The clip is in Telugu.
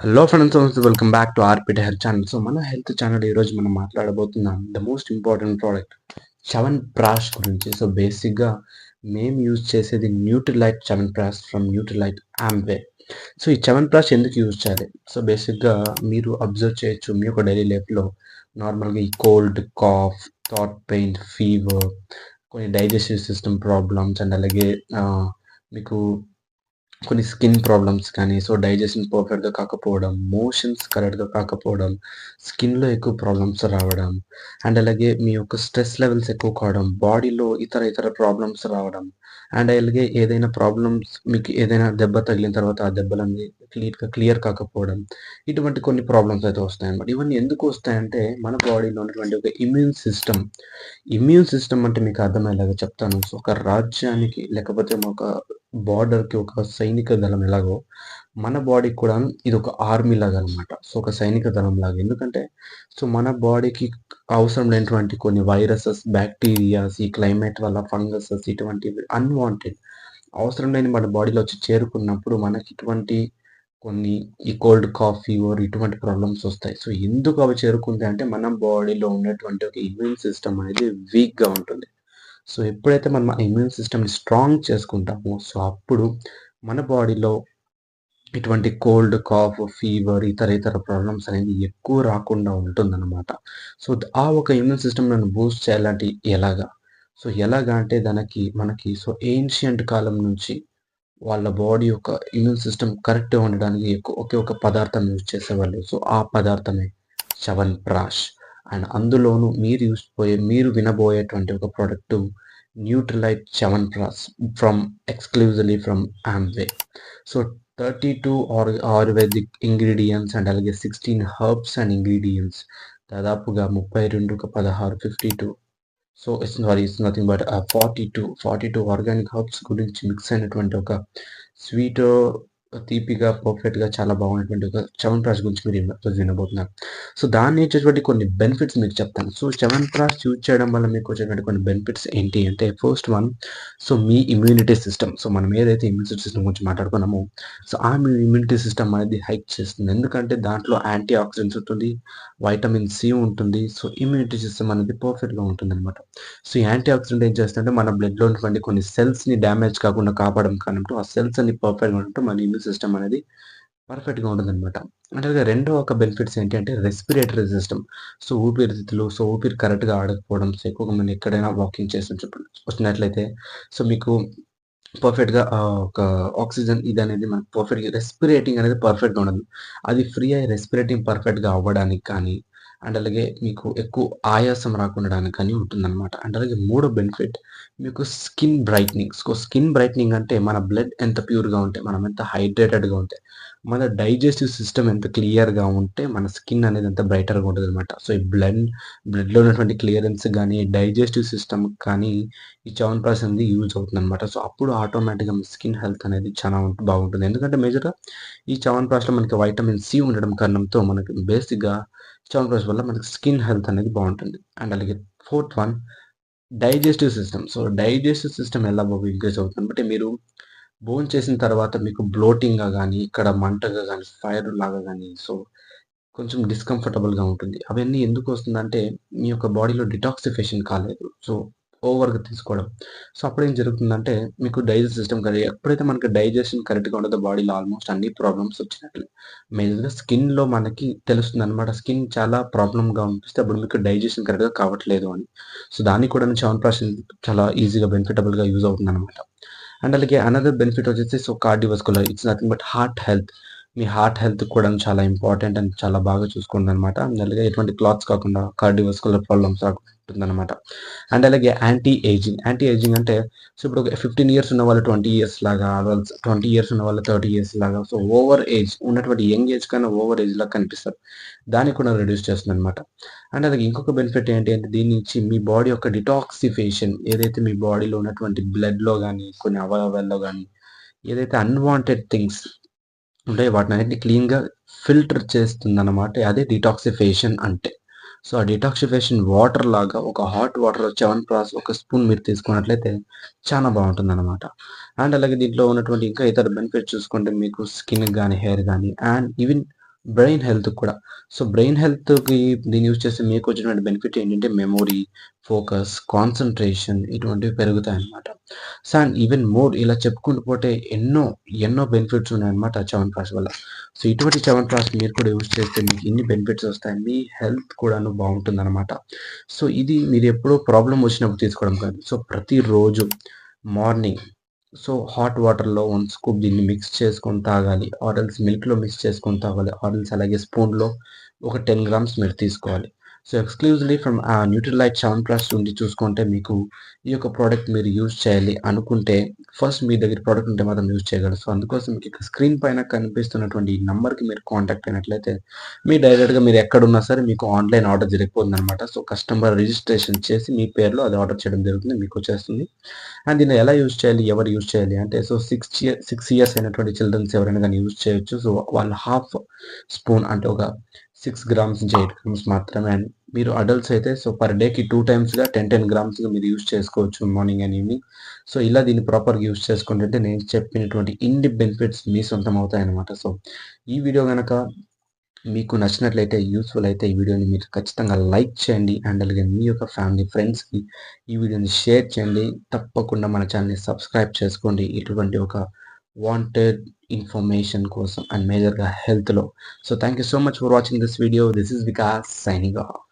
Hello friends, welcome back to RPT health channel. So మన హెల్త్ ఛానల్ ఈరోజు మనం మాట్లాడబోతున్నాం the most important product chyawanprash గురించి. సో బేసిక్గా మేము యూజ్ చేసేది Nutrilite chyawanprash from Nutrilite Amway. So ఈ చవన్ ప్రాష్ ఎందుకు యూజ్ చేయాలి? సో బేసిక్గా మీరు అబ్జర్వ్ చేయొచ్చు మీ యొక్క డైలీ లైఫ్లో నార్మల్గా ఈ కోల్డ్, కాఫ్, థాట్ పెయిన్, ఫీవర్, కొన్ని డైజెస్టివ్ సిస్టమ్ ప్రాబ్లమ్స్ అండ్ అలాగే మీకు కొన్ని స్కిన్ ప్రాబ్లమ్స్ కానీ, సో డైజెషన్ పర్ఫెక్ట్‌గా కాకపోవడం, మోషన్స్ కరెక్ట్‌గా కాకపోవడం, స్కిన్‌లో ఎక్కువ ప్రాబ్లమ్స్ రావడం అండ్ అలాగే మీ యొక్క స్ట్రెస్ లెవెల్స్ ఎక్కువ కావడం, బాడీలో ఇతర ప్రాబ్లమ్స్ రావడం అండ్ అలాగే ఏదైనా ప్రాబ్లమ్స్ మీకు ఏదైనా దెబ్బ తగిలిన తర్వాత ఆ దెబ్బలన్నీ క్లియర్ కాకపోవడం, ఇటువంటి కొన్ని ప్రాబ్లమ్స్ అయితే వస్తాయన్నమాట. ఇవన్నీ ఎందుకు వస్తాయంటే మన బాడీలో ఉన్నటువంటి ఒక ఇమ్యూన్ సిస్టమ్ అంటే మీకు అర్థమయ్యేలాగా చెప్తాను. సో ఒక రాజ్యానికి లేకపోతే ఒక బార్డర్‌కి ఒక సైనిక దళం ఎలాగో, మన బాడీకి కూడా ఇది ఒక ఆర్మీ లాగా అనమాట. సో ఒక సైనిక దళం లాగా. ఎందుకంటే సో మన బాడీకి అవసరం లేనటువంటి కొన్ని వైరసెస్, బ్యాక్టీరియాస్, ఈ క్లైమేట్ వల్ల ఫంగసెస్ ఇటువంటివి అన్‌వాంటెడ్ అవసరం లేని మన బాడీలో వచ్చి చేరుకున్నప్పుడు మనకి ఇటువంటి కొన్ని ఈ కోల్డ్, కాఫ్, ఫీవర్ ఇటువంటి ప్రాబ్లమ్స్ వస్తాయి. సో ఎందుకు అవి చేరుకుంటాయి అంటే మన బాడీలో ఉన్నటువంటి ఒక ఇమ్యూన్ సిస్టమ్ అనేది వీక్‌గా ఉంటుంది. సో ఎప్పుడైతే మనం ఆ ఇమ్యూన్ సిస్టమ్‌ని స్ట్రాంగ్ చేసుకుంటామో, సో అప్పుడు మన బాడీలో ఇటువంటి కోల్డ్, కాఫ్, ఫీవర్ ఇతర ప్రాబ్లమ్స్ అనేది ఎక్కువ రాకుండా ఉంటుందన్నమాట. సో ఆ ఒక ఇమ్యూన్ సిస్టమ్‌ని బూస్ట్ చేయాలంటే ఎలాగా? సో ఎలాగా అంటే మనకి సో ఏన్షియంట్ కాలం నుంచి వాళ్ళ బాడీ యొక్క ఇమ్యూన్ సిస్టమ్ కరెక్ట్‌గా ఉండడానికి ఒకే ఒక పదార్థం యూజ్ చేసేవాళ్ళు. సో ఆ పదార్థమే చ్యవన్ప్రాష్. అండ్ అందులోనూ మీరు వినబోయేటువంటి ఒక product Nutrilite chyawanprash exclusively from Amway. So 32 ayurvedic ingredients and అలాగే 16 హెర్బ్స్ అండ్ ఇంగ్రీడియెంట్స్ దాదాపుగా 32 16 52 so it's nothing but 42 organic herbs గురించి మిక్స్ అయినటువంటి ఒక స్వీట్, తీపిగా, పర్ఫెక్ట్‌గా చాలా బాగున్నటువంటి ఒక చ్యవన్ప్రాష్ గురించి మీరు ఈరోజు వినబోతున్నారు. సో దాన్ని వచ్చేటువంటి కొన్ని బెనిఫిట్స్ మీకు చెప్తాను. సో చ్యవన్ప్రాష్ యూజ్ చేయడం వల్ల మీకు వచ్చేటువంటి కొన్ని బెనిఫిట్స్ ఏంటి అంటే ఫస్ట్ వన్, సో మీ ఇమ్యూనిటీ సిస్టమ్. సో మనం ఏదైతే ఇమ్యూనిటీ సిస్టమ్ గురించి మాట్లాడుకున్నామో, సో ఆ మీ ఇమ్యూనిటీ సిస్టమ్ అనేది హైక్ చేస్తుంది. ఎందుకంటే దాంట్లో యాంటీ ఆక్సిడెంట్స్ ఉంటుంది, వైటమిన్ సి ఉంటుంది. సో ఇమ్యూనిటీ సిస్టమ్ అనేది పర్ఫెక్ట్‌గా ఉంటుందన్నమాట. సో ఈ యాంటీ ఆక్సిడెంట్ ఏం చేస్తుందంటే మన బ్లడ్‌లో ఉన్నటువంటి కొన్ని సెల్స్‌ని డ్యామేజ్ కాకుండా కాపాడడం కానంటూ ఆ సెల్స్ అన్ని పర్ఫెక్ట్‌గా ఉంటూ మన ఇమ్యూన్ సిస్టమ్ అనేది పర్ఫెక్ట్‌గా ఉంటుందన్నమాట. అంటే రెండో ఒక బెనిఫిట్స్ ఏంటి అంటే రెస్పిరేటరీ సిస్టమ్. సో ఊపిరితిత్తులు, సో ఊపిరి కరెక్ట్‌గా ఆడకపోవడం, సో ఎక్కువగా మనం ఎక్కడైనా వాకింగ్ వచ్చినట్లయితే సో మీకు పర్ఫెక్ట్‌గా ఒక ఆక్సిజన్ ఇదనేది మనకు పర్ఫెక్ట్‌గా రెస్పిరేటింగ్ అనేది పర్ఫెక్ట్‌గా ఉండదు. అది ఫ్రీ అయ్యి రెస్పిరేటింగ్ పర్ఫెక్ట్‌గా అవ్వడానికి కానీ, అండ్ అలాగే మీకు ఎక్కువ ఆయాసం రాకుండడానికి కానీ ఉంటుందన్నమాట. అండ్ అలాగే మూడో బెనిఫిట్ మీకు skin brightening. So skin brightening అంటే మన బ్లడ్ ఎంత ప్యూర్‌గా ఉంటే, మనం ఎంత హైడ్రేటెడ్‌గా ఉంటే, మన డైజెస్టివ్ సిస్టమ్ ఎంత క్లియర్‌గా ఉంటే, మన స్కిన్ అనేది అంత బ్రైటర్‌గా ఉంటదనమాట. సో ఈ బ్లడ్‌లో ఉన్నటువంటి క్లియరెన్స్ గానీ, డైజెస్టివ్ సిస్టమ్‌కి కానీ ఈ చ్యవన్ప్రాష్ అనేది యూజ్ అవుతుందనమాట. సో అప్పుడు ఆటోమేటిక్‌గా మీ స్కిన్ హెల్త్ అనేది చాలా బాగుంటుంది. ఎందుకంటే మేజర్‌గా ఈ చ్యవన్ప్రాష్‌లో మనకి వైటమిన్ సి ఉండడం కారణంతో మనకి బేసిక్‌గా చ్యవన్ప్రాష్ వల్ల మనకి స్కిన్ హెల్త్ అనేది బాగుంటుంది. అండ్ అలాగే fourth one digestive system. So digestive system ఎలా ఇంక్రీజ్ అవుతుందంటే మీరు భోంచేసిన తర్వాత మీకు బ్లోటింగ్‌గా గానీ, ఇక్కడ మంటగా గానీ, ఫైర్ లాగా గానీ, సో కొంచెం డిస్కంఫర్టబుల్‌గా ఉంటుంది. అవన్నీ ఎందుకొస్తుందంటే, మీ యొక్క బాడీలో డిటాక్సిఫికేషన్ కాలేదు. సో, ఓవర్‌గా తీసుకోవడం. సో, అప్పుడేం జరుగుతుందంటే, మీకు డైజెస్ట్ సిస్టమ్ ఎప్పుడైతే మనకి డైజెషన్ కరెక్ట్‌గా ఉండదో బాడీలో ఆల్మోస్ట్ అన్ని ప్రాబ్లమ్స్ వచ్చినట్లే. మెయిన్‌గా స్కిన్‌లో మనకి తెలుస్తుందనమాట. స్కిన్ చాలా ప్రాబ్లమ్‌గా అనిపిస్తే అప్పుడు మీకు డైజెషన్ కరెక్ట్‌గా కావట్లేదు అని. సో, దానికి కూడా చ్యవన్ప్రాష్ చాలా ఈజీగా బెనిఫిటబుల్‌గా యూజ్ అవుతుందనమాట. అండ్ అలాగే అనదర్ బెనిఫిట్ వచ్చేసి so cardiovascular. It's nothing but heart health. Me heart health కూడా చాలా ఇంపార్టెంట్ అండ్ చాలా బాగా చూసుకుంటుందనమాట. అండ్ అలాగే ఎటువంటి క్లాట్స్ కాకుండా కార్డియోవాస్కులర్ ప్రాబ్లమ్స్ రాకుండా ఉంటుందనమాట. అండ్ అలాగే యాంటీ ఏజింగ్ అంటే సో ఇప్పుడు ఒక 15 ఇయర్స్ ఉన్న వాళ్ళు 20 ఇయర్స్ లాగా, 20 ఇయర్స్ ఉన్న వాళ్ళు 30 ఇయర్స్ లాగా, సో ఓవర్ ఏజ్ ఉన్నటువంటి యంగ్ ఏజ్ కన్నా ఓవర్ ఏజ్ లాగా కనిపిస్తారు. దాన్ని కూడా రెడ్యూస్ చేస్తుందనమాట. అండ్ అలాగే ఇంకొక బెనిఫిట్ ఏంటి అంటే దీని నుంచి మీ బాడీ యొక్క డిటాక్సిఫికేషన్, ఏదైతే మీ బాడీలో ఉన్నటువంటి బ్లడ్‌లో గానీ, కొన్ని అవయవాల్లో గానీ, ఏదైతే అన్‌వాంటెడ్ థింగ్స్ ఉంటాయో వాటినన్నిటిని క్లీన్‌గా ఫిల్టర్ చేస్తుందనమాట. అదే డిటాక్సిఫికేషన్ అంటే. సో, ఆ డిటాక్సిఫికేషన్ వాటర్ లాగా ఒక హాట్ వాటర్‌లో చ్యవన్ప్రాష్ ఒక స్పూన్ మీరు తీసుకున్నట్లయితే చాలా బావుంటుందనమాట. అండ్ అలాగే దీంట్లో ఉన్నటువంటి ఇంకా ఇతర బెనిఫిట్స్ చూసుకుంటే మీకు స్కిన్‌కి గానీ, హెయిర్ గానీ అండ్ ఈవెన్ బ్రెయిన్ హెల్త్ కూడా. సో, బ్రెయిన్ హెల్త్‌కి దీన్ని యూజ్ చేస్తే మీకు వచ్చినటువంటి బెనిఫిట్ ఏంటంటే మెమరీ, ఫోకస్, కాన్సంట్రేషన్ ఇటువంటివి పెరుగుతాయన్నమాట. సో, అండ్ ఈవెన్ మోర్ ఇలా చెప్పుకుంటూ పోతే ఎన్నో బెనిఫిట్స్ ఉన్నాయన్నమాట చ్యవన్ప్రాష్ వల్ల. సో, ఇటువంటి చ్యవన్ప్రాష్ మీరు కూడా యూజ్ చేస్తే మీకు ఇన్ని బెనిఫిట్స్ వస్తాయి. మీ హెల్త్ కూడాను బావుంటుందన్నమాట. సో, ఇది మీరు ఎప్పుడో ప్రాబ్లమ్ వచ్చినప్పుడు తీసుకోవడం కాదు. సో, ప్రతిరోజు మార్నింగ్ హాట్ వాటర్‌లో 1 స్కూప్ దీన్ని మిక్స్ చేసుకొని తాగాలి. ఆర్ ఎల్స్ మిల్క్‌లో మిక్స్ చేసుకొని తాగాలి. ఆర్ ఎల్స్ అలాగే స్పూన్‌లో ఒక 10 గ్రామ్స్ మీరు తీసుకోవాలి. So, exclusively from Nutrilite Chyawanprash నుండి చూసుకుంటే మీకు ఈ యొక్క ప్రొడక్ట్ మీరు యూజ్ చేయాలి అనుకుంటే ఫస్ట్ మీ దగ్గర ప్రొడక్ట్ ఉంటే మాత్రం యూజ్ చేయగలరు. సో, అందుకోసం మీకు ఇక్కడ స్క్రీన్ పైన కనిపిస్తున్నటువంటి ఈ నంబర్‌కి మీరు కాంటాక్ట్ అయినట్లయితే మీరు డైరెక్ట్‌గా మీరు ఎక్కడున్నా సరే మీకు ఆన్‌లైన్ ఆర్డర్ జరిగిపోతుందనమాట. సో, కస్టమర్ రిజిస్ట్రేషన్ చేసి మీ పేరులో అది ఆర్డర్ చేయడం జరుగుతుంది. మీకొచ్చేస్తుంది. అండ్ దీన్ని ఎలా యూజ్ చేయాలి? ఎవరు యూజ్ చేయాలి? అంటే 6 ఇయర్స్ అయినటువంటి చిల్డ్రన్స్ ఎవరైనా గాని యూజ్ చేయొచ్చు. సో, వాళ్ళు హాఫ్ స్పూన్ అంటే ఒక 6 గ్రామ్స్ నుంచి 8 గ్రామ్స్ మాత్రమే. అండ్ మీరు అడల్ట్స్ అయితే పర్ డేకి 2 టైమ్స్‌గా 10 గ్రామ్స్‌గా మీరు యూజ్ చేసుకోవచ్చు మార్నింగ్ అండ్ ఈవినింగ్. సో, ఇలా దీన్ని ప్రాపర్‌గా యూజ్ చేసుకుంటుంటే నేను చెప్పినటువంటి ఇన్ని బెనిఫిట్స్ మీ సొంతం అవుతాయన్నమాట. సో, ఈ వీడియో గనక మీకు నచ్చినట్లయితే, యూజ్‌ఫుల్ అయితే ఈ వీడియోని మీరు ఖచ్చితంగా లైక్ చేయండి. అండ్ అలాగే మీ యొక్క ఫ్యామిలీ, ఫ్రెండ్స్‌కి ఈ వీడియోని షేర్ చేయండి. తప్పకుండా మన ఛానెల్‌ని సబ్స్క్రైబ్ చేసుకోండి. ఇటువంటి ఒక వాంటెడ్ ఇన్ఫర్మేషన్ కోసం అండ్ మేజర్‌గా హెల్త్‌లో. So, thank you so much for watching this video. This is Vikas signing of.